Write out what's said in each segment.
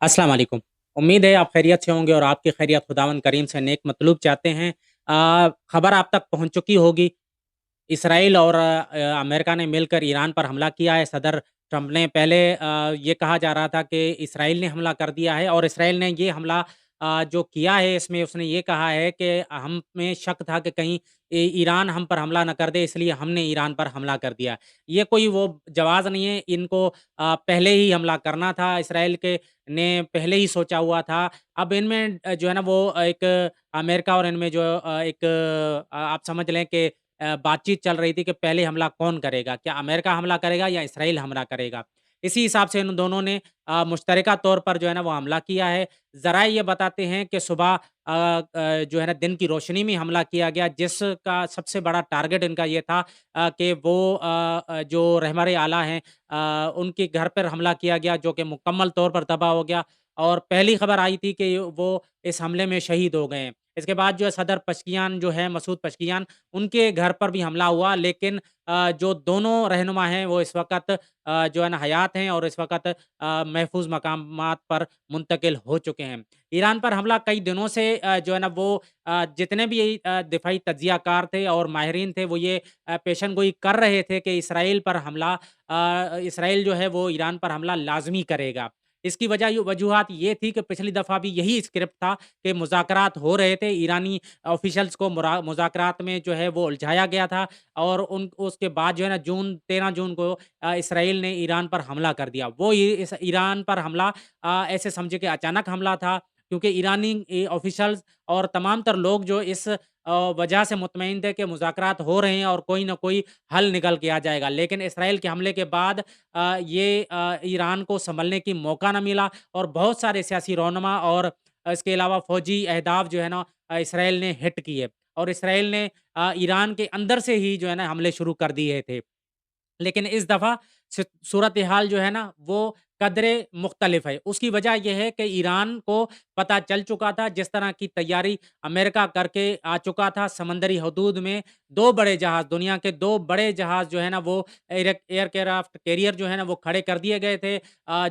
अस्सलाम वालेकुम। उम्मीद है आप खैरियत से होंगे और आपकी खैरियत खुदावंद करीम से नेक मतलूब चाहते हैं। खबर आप तक पहुँच चुकी होगी। इसराइल और अमेरिका ने मिलकर ईरान पर हमला किया है। सदर ट्रंप ने पहले ये कहा जा रहा था कि इसराइल ने हमला कर दिया है और इसराइल ने ये हमला जो किया है इसमें उसने ये कहा है कि हमें शक था कि कहीं ईरान हम पर हमला ना कर दे, इसलिए हमने ईरान पर हमला कर दिया। ये कोई वो जवाज़ नहीं है, इनको पहले ही हमला करना था, इसराइल के ने पहले ही सोचा हुआ था। अब इनमें जो है ना वो एक अमेरिका और इनमें जो आप समझ लें कि बातचीत चल रही थी कि पहले हमला कौन करेगा? क्या अमेरिका हमला करेगा या इसराइल हमला करेगा? इसी हिसाब से इन दोनों ने मुश्तरका तौर पर जो है ना वो हमला किया है। ज़राए ये बताते हैं कि सुबह जो है ना दिन की रोशनी में हमला किया गया, जिसका सबसे बड़ा टारगेट इनका ये था कि वो जो रहबर आला हैं उनके घर पर हमला किया गया, जो कि मुकम्मल तौर पर तबाह हो गया और पहली खबर आई थी कि वो इस हमले में शहीद हो गए हैं। इसके बाद जो है सदर पशकियान जो है मसूद पशकियान उनके घर पर भी हमला हुआ, लेकिन जो दोनों रहनुमा हैं वो इस वक़्त जो है ना हयात हैं और इस वक़्त महफूज़ मकामात पर मुंतकिल हो चुके हैं। ईरान पर हमला कई दिनों से जो है ना वो जितने भी दिफ़ाई तज्ज़ियाकार थे और माहिरीन थे वो ये पेशेनगोई कर रहे थे कि इसराइल जो है वो ईरान पर हमला लाज़मी करेगा। इसकी वजूहात ये थी कि पिछली दफ़ा भी यही स्क्रिप्ट था कि मुज़ाकरात हो रहे थे, ईरानी ऑफ़िशियल्स को मुज़ाकरात में जो है वो उलझाया गया था और उन उसके बाद जो है ना 13 जून को इसराइल ने ईरान पर हमला कर दिया। वो ये इस ईरान पर हमला ऐसे समझे कि अचानक हमला था, क्योंकि ईरानी ऑफ़िशियल्स और तमाम तर लोग जो इस वजह से मुतमईन थे कि मुज़ाकरात हो रहे हैं और कोई न कोई हल निकल के आ जाएगा। लेकिन इसराइल के हमले के बाद ईरान को सँभलने की मौका ना मिला और बहुत सारे सियासी रहनुमा और इसके अलावा फ़ौजी अहदाफ जो है ना इसराइल ने हिट किए और इसराइल ने ईरान के अंदर से ही जो है ना हमले शुरू कर दिए थे। लेकिन इस दफ़ा सूरत-ए-हाल जो है ना, वो कदरे मुख्तलिफ है। उसकी वजह ये है कि ईरान को पता चल चुका था, जिस तरह की तैयारी अमेरिका करके आ चुका था, समंदरी हदूद में 2 बड़े जहाज़, दुनिया के 2 बड़े जहाज़ जो है ना, वो एयरक्राफ्ट कैरियर जो है ना, वो खड़े कर दिए गए थे।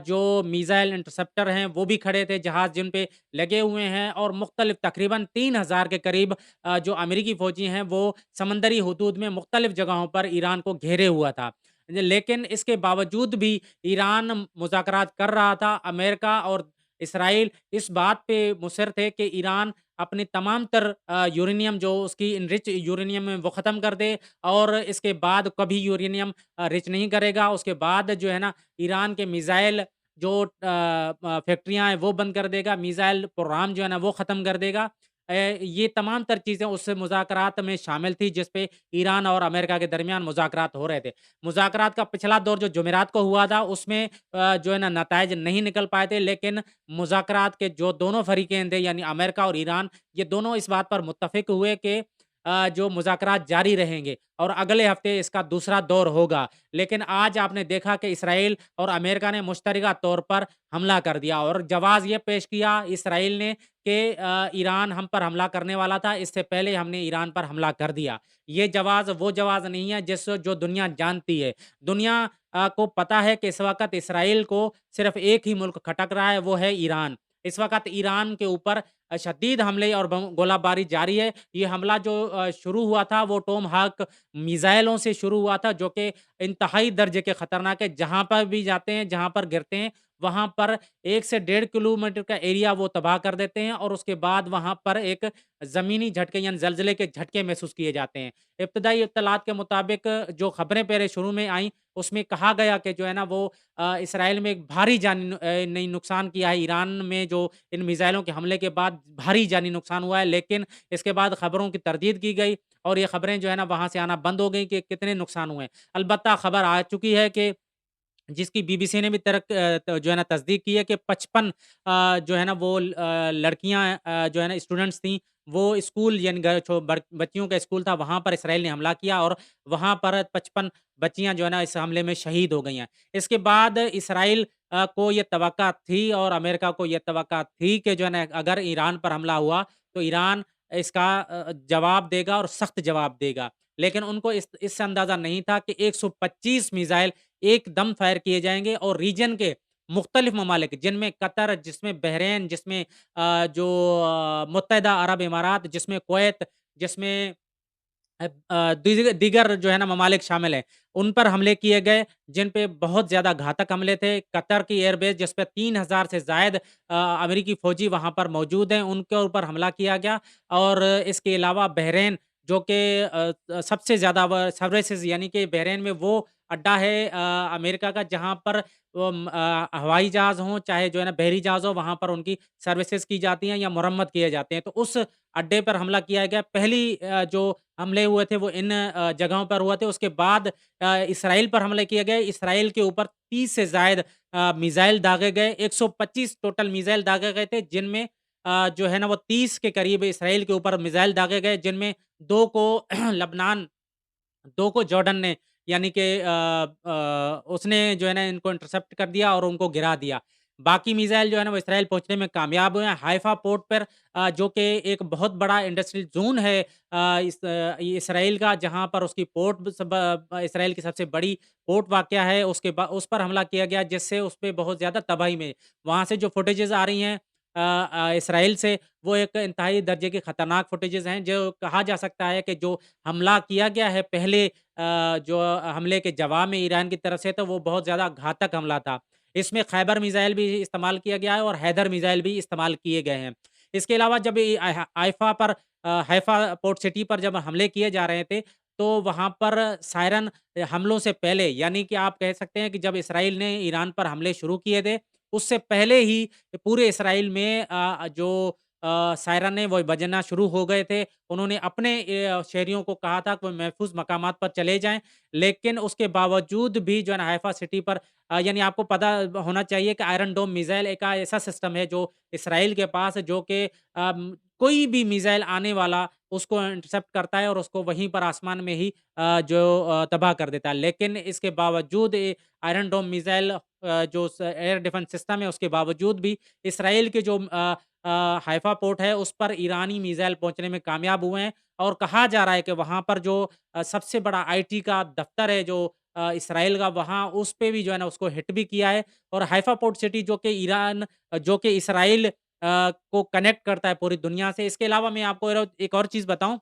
जो मिसाइल इंटरसेप्टर हैं, वो भी खड़े थे, जहाज़ जिन पे लगे हुए हैं और मुख्तलिफ तकरीबन 3000 के करीब जो अमेरिकी फ़ौजी हैं, वो समंदरी हदूद में मुख्तलिफ जगहों पर ईरान को घेरे हुआ था। लेकिन इसके बावजूद भी ईरान मुज़ाकरात कर रहा था। अमेरिका और इसराइल इस बात पे मुसिर थे कि ईरान अपनी तमाम तर यूरेनियम जो उसकी इनरिच यूरेनियम है वो ख़त्म कर दे और इसके बाद कभी यूरेनियम रिच नहीं करेगा। उसके बाद जो है ना ईरान के मिसाइल जो फैक्ट्रियाँ हैं वो बंद कर देगा, मिसाइल प्रोग्राम जो है ना वो ख़त्म कर देगा। ये तमाम तर चीज़ें उस मुज़ाकरात में शामिल थी जिस पे ईरान और अमेरिका के दरमियान मुज़ाकरात हो रहे थे। मुज़ाकरात का पिछला दौर जो जुमेरात को हुआ था उसमें जो है ना नताइज नहीं निकल पाए थे, लेकिन मुज़ाकरात के जो दोनों फ़रीक़ैन थे यानी अमेरिका और ईरान, ये दोनों इस बात पर मुत्तफ़िक हुए कि जो मुज़ाकरात जारी रहेंगे और अगले हफ़्ते इसका दूसरा दौर होगा। लेकिन आज आपने देखा कि इसराइल और अमेरिका ने मुश्तरका तौर पर हमला कर दिया और जवाज़ ये पेश किया इसराइल ने कि ईरान हम पर हमला करने वाला था, इससे पहले हमने ईरान पर हमला कर दिया। ये जवाज़ वो जवाज़ नहीं है जो दुनिया जानती है। दुनिया को पता है कि इस वक़्त इसराइल को सिर्फ़ एक ही मुल्क खटक रहा है, वो है ईरान। इस वक़्त ईरान के ऊपर शदीद हमले और गोलाबारी जारी है। ये हमला जो शुरू हुआ था वो टोमहाक मिसाइलों से शुरू हुआ था, जो कि इंतहाई दर्जे के खतरनाक है। जहाँ पर भी जाते हैं, जहाँ पर गिरते हैं, वहाँ पर 1 से डेढ़ किलोमीटर का एरिया वो तबाह कर देते हैं और उसके बाद वहाँ पर एक ज़मीनी झटके यानी ज़लज़ले के झटके महसूस किए जाते हैं। इब्तदाई इत्तलात के मुताबिक जो खबरें पहले शुरू में आईं, उसमें कहा गया कि जो है ना वो इसराइल में एक भारी जानी नहीं नुकसान किया है। ईरान में जो इन मिसाइलों के हमले के बाद भारी जानी नुकसान हुआ है, लेकिन इसके बाद खबरों की तरदीद की गई और ये खबरें जो है ना वहाँ से आना बंद हो गई कि कितने नुकसान हुए हैं। अलबत्ता खबर आ चुकी है कि जिसकी बीबीसी ने भी जो है ना तस्दीक की है कि 55 जो है ना वो लड़कियां जो है ना स्टूडेंट्स थी, वो स्कूल यानी बच्चियों का स्कूल था, वहां पर इसराइल ने हमला किया और वहां पर 55 बच्चियां जो है ना इस हमले में शहीद हो गई हैं। इसके बाद इसराइल को ये तवक्का थी और अमेरिका को ये तवक्का थी कि जो है ना अगर ईरान पर हमला हुआ तो ईरान इसका जवाब देगा और सख्त जवाब देगा। लेकिन उनको इससे अंदाजा नहीं था कि 125 मिसाइल एकदम फायर किए जाएँगे और रीजन के मुख्तलिफ़ ममालिक जिनमें कतर, जिसमें बहरीन, जिसमें जो मुत्तहिदा अरब इमारात, जिसमें कुवैत, जिसमें दीगर जो है ना ममालिक शामिल हैं, उन पर हमले किए गए, जिन पे बहुत ज़्यादा घातक हमले थे। कतर की एयरबेस जिस पे 3000 से ज़ायद अमेरिकी फ़ौजी वहाँ पर मौजूद हैं, उनके ऊपर हमला किया गया और इसके अलावा बहरीन जो कि सबसे ज़्यादा सर्विसेज़ यानी कि बहरीन में वो अड्डा है अमेरिका का जहाँ पर हवाई जहाज़ हों, चाहे जो है ना बहरी जहाज़ हो, वहाँ पर उनकी सर्विसेज़ की जाती हैं या मुरम्मत किए जाते हैं। तो उस अड्डे पर हमला किया गया। पहली जो हमले हुए थे वो इन जगहों पर हुए थे। उसके बाद इसराइल पर हमले किए गए। इसराइल के ऊपर 30 से ज़ायद मिसाइल दागे गए। 125 टोटल मिसाइल दागे गए थे जिनमें जो है ना वो 30 के करीब इसराइल के ऊपर मिसाइल दागे गए जिनमें 2 को लबनान 2 को जॉर्डन ने यानी कि उसने जो है ना इनको इंटरसेप्ट कर दिया और उनको गिरा दिया। बाकी मिसाइल जो है ना वो इसराइल पहुँचने में कामयाब हुए हैं। हाइफ़ा पोर्ट पर जो कि एक बहुत बड़ा इंडस्ट्रियल ज़ोन है इसराइल का जहाँ पर उसकी पोर्ट इसराइल की सबसे बड़ी पोर्ट वाक़या है उस पर हमला किया गया जिससे उस पे बहुत ज़्यादा तबाही में वहाँ से जो फुटेजेज़ आ रही हैं इसराइल से वो एक इंतहाई दर्जे की खतरनाक फुटेजेज़ हैं जो कहा जा सकता है कि जो हमला किया गया है पहले जो हमले के जवाब में ईरान की तरफ से तो वो बहुत ज़्यादा घातक हमला था। इसमें खैबर मिसाइल भी इस्तेमाल किया गया है और हैदर मिसाइल भी इस्तेमाल किए गए हैं। इसके अलावा जब ये हाइफ़ा पोर्ट सिटी पर जब हमले किए जा रहे थे, तो वहाँ पर सायरन हमलों से पहले यानी कि आप कह सकते हैं कि जब इसराइल ने ईरान पर हमले शुरू किए थे, उससे पहले ही पूरे इसराइल में सायरन वो बजना शुरू हो गए थे। उन्होंने अपने शहरियों को कहा था कि वो महफ़ूज़ मकामात पर चले जाएँ, लेकिन उसके बावजूद भी जो है ना हाइफ़ा सिटी पर यानी आपको पता होना चाहिए कि आयरन डोम मिसाइल एक ऐसा सिस्टम है जो इसराइल के पास है जो कि कोई भी मिसाइल आने वाला उसको इंटरसेप्ट करता है और उसको वहीं पर आसमान में ही तबाह कर देता है। लेकिन इसके बावजूद आयरन डोम मिसाइल जो एयर डिफेंस सिस्टम है उसके बावजूद भी इसराइल के जो हाइफ़ा पोर्ट है उस पर ईरानी मिसाइल पहुँचने में कामयाब हुए हैं और कहा जा रहा है कि वहाँ पर जो सबसे बड़ा आईटी का दफ्तर है जो इसराइल का वहाँ उस पे भी जो है ना उसको हिट भी किया है और हाइफ़ा पोर्ट सिटी जो कि इसराइल को कनेक्ट करता है पूरी दुनिया से। इसके अलावा मैं आपको एक और चीज़ बताऊँ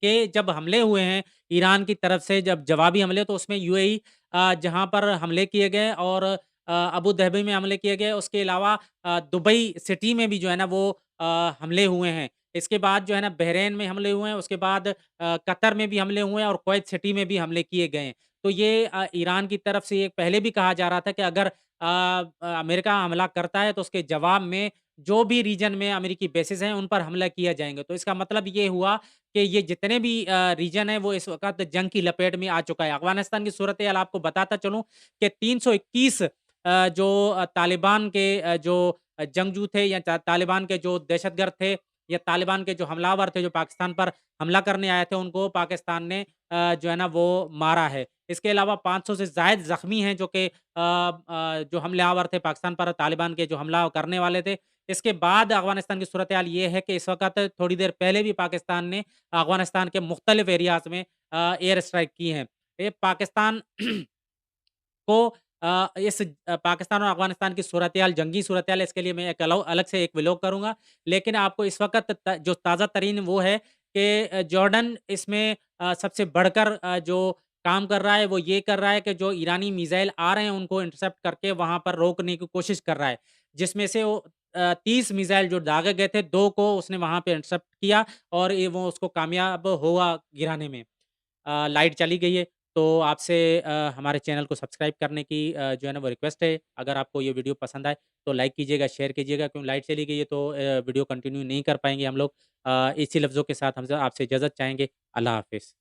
कि जब हमले हुए हैं ईरान की तरफ से जब जवाबी हमले तो उसमें यूएई जहाँ पर हमले किए गए और अबू धाबी में हमले किए गए। उसके अलावा दुबई सिटी में भी जो है ना वो हमले हुए हैं। इसके बाद जो है ना बहरीन में हमले हुए हैं, उसके बाद कतर में भी हमले हुए हैं और कुवैत सिटी में भी हमले किए गए हैं। तो ये ईरान की तरफ से ये पहले भी कहा जा रहा था कि अगर अमेरिका हमला करता है तो उसके जवाब में जो भी रीजन में अमेरिकी बेसेस हैं उन पर हमला किया जाएँगे। तो इसका मतलब ये हुआ कि ये जितने भी रीजन है वो इस वक़्त जंग की लपेट में आ चुका है। अफ़गानिस्तान की सूरत-ए-हाल आपको बताता चलूँ कि 321 जो तालिबान के जो जंगजू थे या तालिबान के जो दहशतगर्द थे या तालिबान के जो हमलावर थे जो पाकिस्तान पर हमला करने आए थे उनको पाकिस्तान ने जो है ना वो मारा है। इसके अलावा 500 से ज़ायद ज़ख्मी हैं जो कि जो हमलावर थे पाकिस्तान पर तालिबान के जो हमला करने वाले थे। इसके बाद अफ़गानिस्तान की सूरत-ए-हाल ये है कि इस वक़्त थोड़ी देर पहले भी पाकिस्तान ने अफ़गानिस्तान के मुख्तलिफ़ एरियाज़ में एयर स्ट्राइक की हैं। ये पाकिस्तान को पाकिस्तान और अफ़गानिस्तान की सूरत-ए-हाल, जंगी सूरत-ए-हाल इसके लिए मैं एक अलग से एक व्लॉग करूँगा। लेकिन आपको इस वक़्त जो ताज़ा-तरीन वो है कि जॉर्डन इसमें सबसे बढ़कर जो काम कर रहा है, वो ये कर रहा है कि जो ईरानी मिसाइल आ रहे हैं, उनको इंटरसेप्ट करके वहाँ पर रोकने की कोशिश कर रहा है। जिसमें से वो 30 मिसाइल जो दागे गए थे, 2 को उसने वहाँ पे इंटरसेप्ट किया और ये वो उसको कामयाब हुआ गिराने में। लाइट चली गई है। तो आपसे हमारे चैनल को सब्सक्राइब करने की जो है ना वो रिक्वेस्ट है। अगर आपको ये वीडियो पसंद आए तो लाइक कीजिएगा, शेयर कीजिएगा क्योंकि लाइट चली गई है तो वीडियो कंटिन्यू नहीं कर पाएँगे हम लोग। इसी लफ्ज़ों के साथ हम आपसे इजाज़त चाहेंगे। अल्लाह हाफ़िज़।